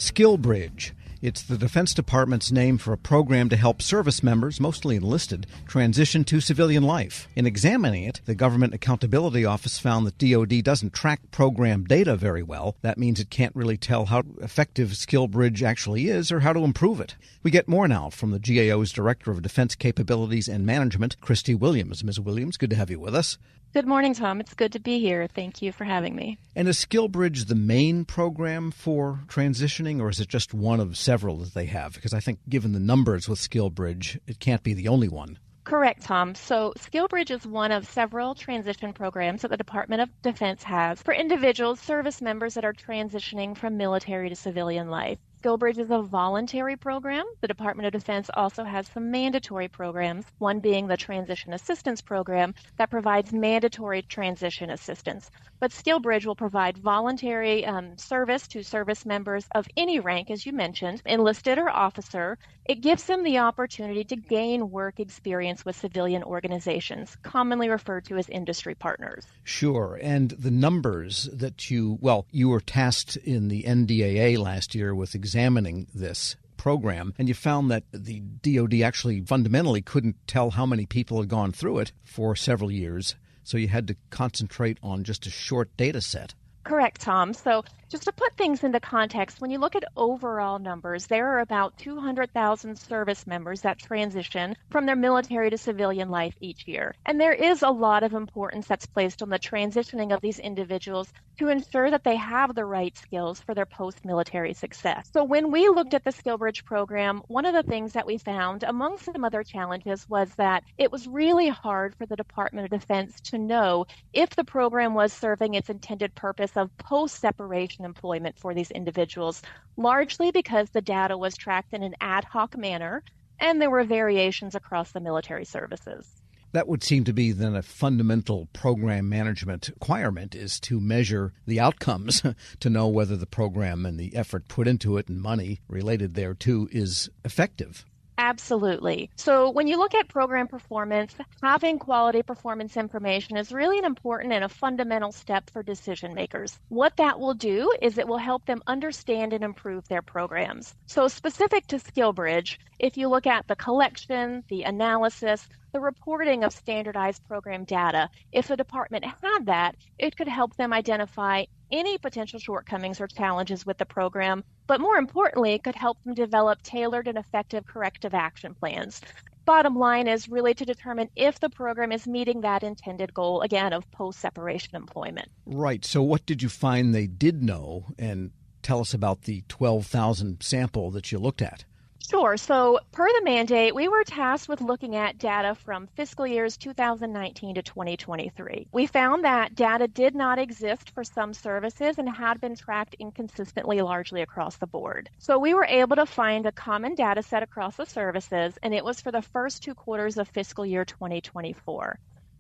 SkillBridge. It's the Defense Department's name for a program to help service members, mostly enlisted, transition to civilian life. In examining it, the Government Accountability Office found that DoD doesn't track program data very well. That means it can't really tell how effective SkillBridge actually is or how to improve it. We get more now from the GAO's Director of Defense Capabilities and Management, Kristy Williams. Ms. Williams, good to have you with us. Good morning, Tom. It's good to be here. Thank you for having me. And is SkillBridge the main program for transitioning, or is it just one of several that they have? Because I think given the numbers with SkillBridge, it can't be the only one. Correct, Tom. So SkillBridge is one of several transition programs that the Department of Defense has for individuals, service members that are transitioning from military to civilian life. SkillBridge is a voluntary program. The Department of Defense also has some mandatory programs, one being the Transition Assistance Program that provides mandatory transition assistance. But SkillBridge will provide voluntary service to service members of any rank, as you mentioned, enlisted or officer. It gives them the opportunity to gain work experience with civilian organizations, commonly referred to as industry partners. Sure. And the numbers that you were tasked in the NDAA last year with examining this program, and you found that the DoD actually fundamentally couldn't tell how many people had gone through it for several years, so you had to concentrate on just a short data set. Correct, Tom. So just to put things into context, when you look at overall numbers, there are about 200,000 service members that transition from their military to civilian life each year. And there is a lot of importance that's placed on the transitioning of these individuals to ensure that they have the right skills for their post-military success. So when we looked at the SkillBridge program, one of the things that we found, among some other challenges, was that it was really hard for the Department of Defense to know if the program was serving its intended purpose of post-separation employment for these individuals, largely because the data was tracked in an ad hoc manner and there were variations across the military services. That would seem to be then a fundamental program management requirement, is to measure the outcomes to know whether the program and the effort put into it and money related thereto is effective. Absolutely. So when you look at program performance, having quality performance information is really an important and a fundamental step for decision makers. What that will do is it will help them understand and improve their programs. So specific to SkillBridge, if you look at the collection, the analysis, the reporting of standardized program data, if the department had that, it could help them identify any potential shortcomings or challenges with the program, but more importantly, it could help them develop tailored and effective corrective action plans. Bottom line is really to determine if the program is meeting that intended goal, again, of post-separation employment. Right. So what did you find they did know? And tell us about the 12,000 sample that you looked at. Sure. So per the mandate, we were tasked with looking at data from fiscal years 2019 to 2023. We found that data did not exist for some services and had been tracked inconsistently largely across the board. So we were able to find a common data set across the services, and it was for the first 2 quarters of fiscal year 2024.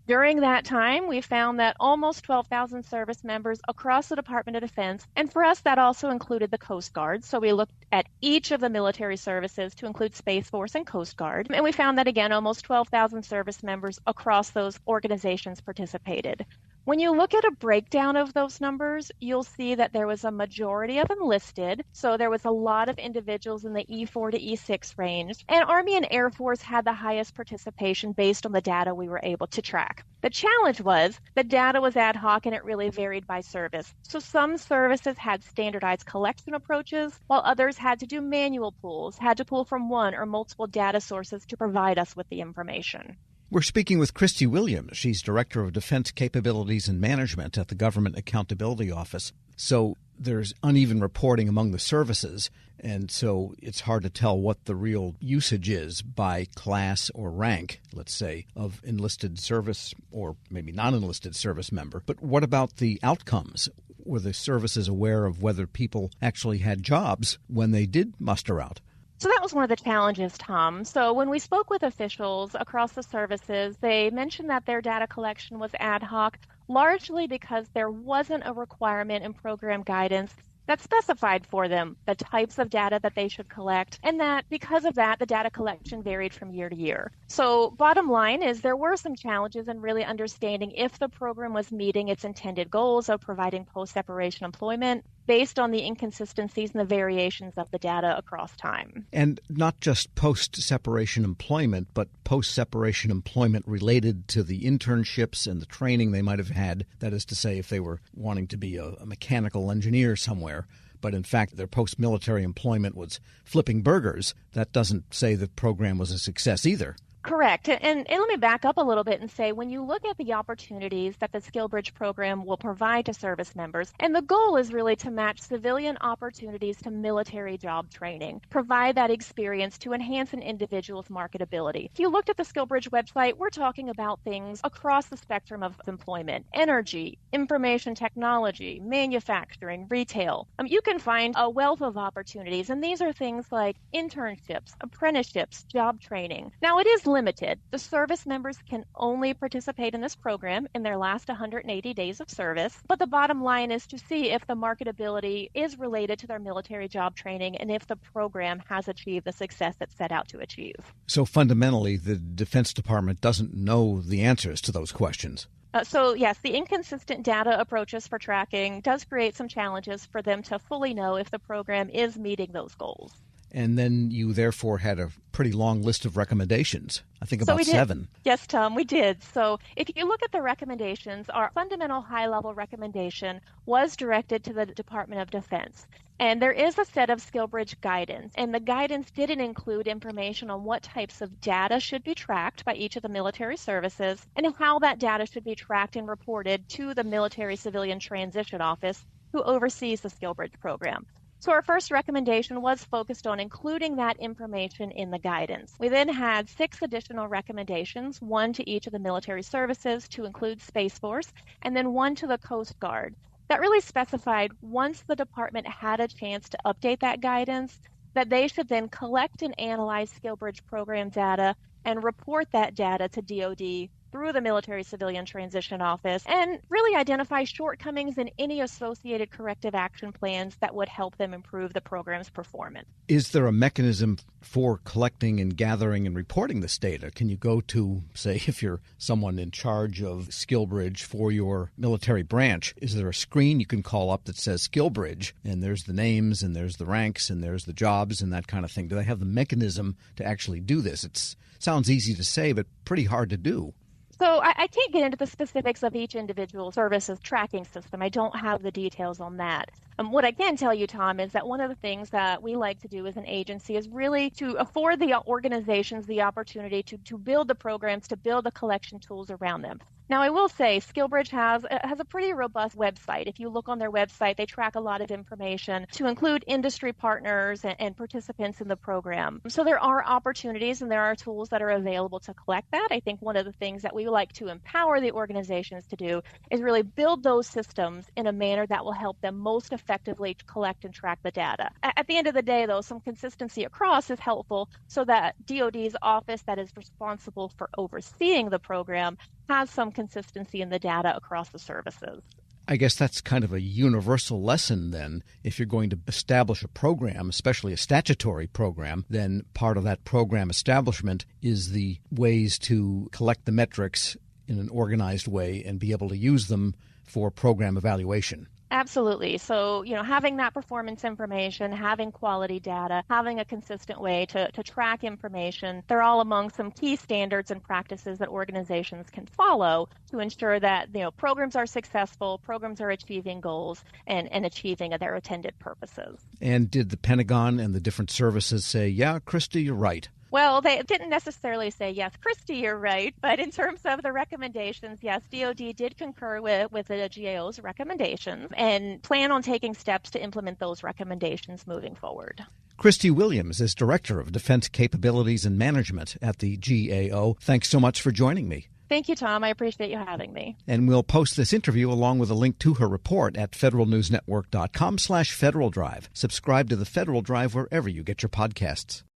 During that time, we found that almost 12,000 service members across the Department of Defense, and for us that also included the Coast Guard. So we looked at each of the military services to include Space Force and Coast Guard. And we found that, again, almost 12,000 service members across those organizations participated. When you look at a breakdown of those numbers, you'll see that there was a majority of enlisted. So there was a lot of individuals in the E4 to E6 range. And Army and Air Force had the highest participation based on the data we were able to track. The challenge was the data was ad hoc and it really varied by service. So some services had standardized collection approaches, while others had to do manual pulls, had to pull from one or multiple data sources to provide us with the information. We're speaking with Kristy Williams. She's Director of Defense Capabilities and Management at the Government Accountability Office. So there's uneven reporting among the services, and so it's hard to tell what the real usage is by class or rank, let's say, of enlisted service or maybe non-enlisted service member. But what about the outcomes? Were the services aware of whether people actually had jobs when they did muster out? So that was one of the challenges, Tom. So when we spoke with officials across the services, they mentioned that their data collection was ad hoc, largely because there wasn't a requirement in program guidance that specified for them the types of data that they should collect, and that because of that, the data collection varied from year to year. So bottom line is there were some challenges in really understanding if the program was meeting its intended goals of providing post-separation employment. based on the inconsistencies and the variations of the data across time. And not just post-separation employment, but post-separation employment related to the internships and the training they might have had. That is to say, if they were wanting to be a mechanical engineer somewhere, but in fact their post-military employment was flipping burgers, that doesn't say the program was a success either. Correct. And let me back up a little bit and say, when you look at the opportunities that the SkillBridge program will provide to service members, and the goal is really to match civilian opportunities to military job training, provide that experience to enhance an individual's marketability. If you looked at the SkillBridge website, we're talking about things across the spectrum of employment: energy, information technology, manufacturing, retail. You can find a wealth of opportunities, and these are things like internships, apprenticeships, job training. Now, it is limited. The service members can only participate in this program in their last 180 days of service, but the bottom line is to see if the marketability is related to their military job training and if the program has achieved the success it's set out to achieve. So fundamentally, the Defense Department doesn't know the answers to those questions. So yes, the inconsistent data approaches for tracking does create some challenges for them to fully know if the program is meeting those goals. And then you therefore had a pretty long list of recommendations. I think about 7. Yes, Tom, we did. So if you look at the recommendations, our fundamental high-level recommendation was directed to the Department of Defense. And there is a set of SkillBridge guidance. And the guidance didn't include information on what types of data should be tracked by each of the military services and how that data should be tracked and reported to the Military Civilian Transition Office, who oversees the SkillBridge program. So our first recommendation was focused on including that information in the guidance. We then had 6 additional recommendations, 1 to each of the military services to include Space Force, and then 1 to the Coast Guard. That really specified once the department had a chance to update that guidance, that they should then collect and analyze SkillBridge program data and report that data to DoD through the Military Civilian Transition Office and really identify shortcomings in any associated corrective action plans that would help them improve the program's performance. Is there a mechanism for collecting and gathering and reporting this data? Can you go to, say, if you're someone in charge of SkillBridge for your military branch, is there a screen you can call up that says SkillBridge, and there's the names and there's the ranks and there's the jobs and that kind of thing? Do they have the mechanism to actually do this? It sounds easy to say, but pretty hard to do. So I can't get into the specifics of each individual service's tracking system. I don't have the details on that. What I can tell you, Tom, is that one of the things that we like to do as an agency is really to afford the organizations the opportunity to build the programs, to build the collection tools around them. Now, I will say SkillBridge has a pretty robust website. If you look on their website, they track a lot of information to include industry partners and participants in the program. So there are opportunities and there are tools that are available to collect that. I think one of the things that we like to empower the organizations to do is really build those systems in a manner that will help them most effectively collect and track the data. At the end of the day, though, some consistency across is helpful so that DoD's office that is responsible for overseeing the program has some consistency in the data across the services. I guess that's kind of a universal lesson then. If you're going to establish a program, especially a statutory program, then part of that program establishment is the ways to collect the metrics in an organized way and be able to use them for program evaluation. Absolutely. So, having that performance information, having quality data, having a consistent way to track information, they're all among some key standards and practices that organizations can follow to ensure that, programs are successful, programs are achieving goals and achieving their intended purposes. And did the Pentagon and the different services say, yeah, Kristy, you're right? Well, they didn't necessarily say, yes, Kristy, you're right. But in terms of the recommendations, yes, DoD did concur with the GAO's recommendations and plan on taking steps to implement those recommendations moving forward. Kristy Williams is Director of Defense Capabilities and Management at the GAO. Thanks so much for joining me. Thank you, Tom. I appreciate you having me. And we'll post this interview along with a link to her report at federalnewsnetwork.com/Federal Drive. Subscribe to the Federal Drive wherever you get your podcasts.